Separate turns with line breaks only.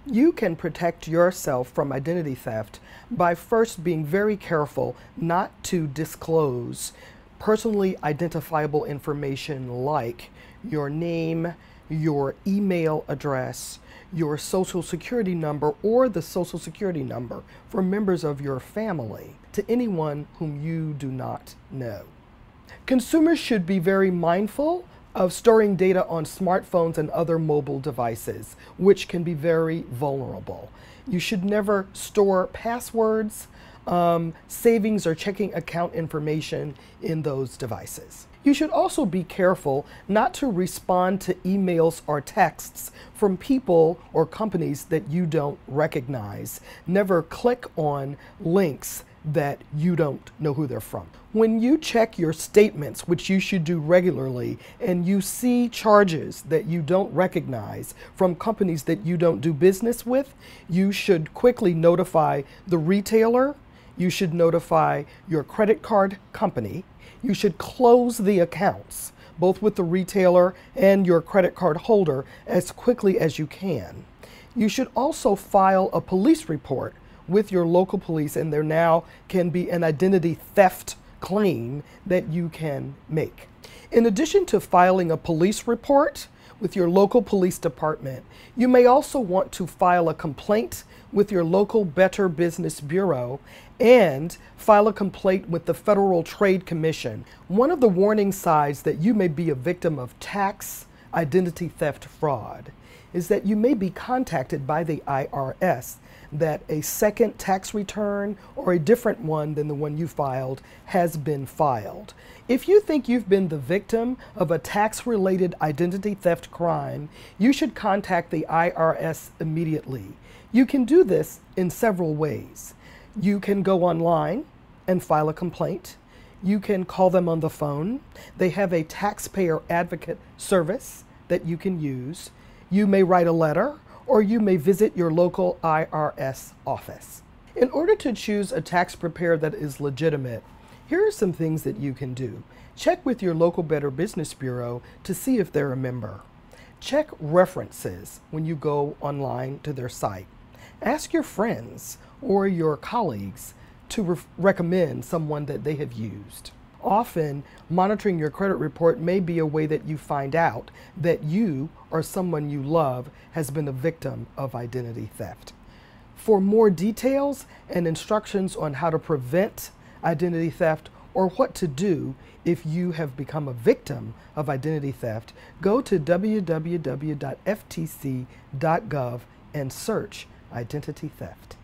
You can protect yourself from identity theft by first being very careful not to disclose personally identifiable information like your name, your email address, your social security number, or the social security number for members of your family to anyone whom you do not know. Consumers should be very mindful of storing data on smartphones and other mobile devices, which can be very vulnerable. You should never store passwords, savings, or checking account information in those devices. You should also be careful not to respond to emails or texts from people or companies that you don't recognize. Never click on links that you don't know who they're from. When you check your statements, which you should do regularly, and you see charges that you don't recognize from companies that you don't do business with, you should quickly notify the retailer. You should notify your credit card company. You should close the accounts, both with the retailer and your credit card holder, as quickly as you can. You should also file a police report with your local police, and there now can be an identity theft claim that you can make. In addition to filing a police report with your local police department, you may also want to file a complaint with your local Better Business Bureau and file a complaint with the Federal Trade Commission. One of the warning signs that you may be a victim of tax identity theft fraud is that you may be contacted by the IRS that a second tax return or a different one than the one you filed has been filed. If you think you've been the victim of a tax-related identity theft crime, you should contact the IRS immediately. You can do this in several ways. You can go online and file a complaint. You can call them on the phone. They have a taxpayer advocate service that you can use. You may write a letter, or you may visit your local IRS office. In order to choose a tax preparer that is legitimate, here are some things that you can do. Check with your local Better Business Bureau to see if they're a member. Check references when you go online to their site. Ask your friends or your colleagues to recommend someone that they have used. Often, monitoring your credit report may be a way that you find out that you or someone you love has been a victim of identity theft. For more details and instructions on how to prevent identity theft or what to do if you have become a victim of identity theft, go to www.ftc.gov and search identity theft.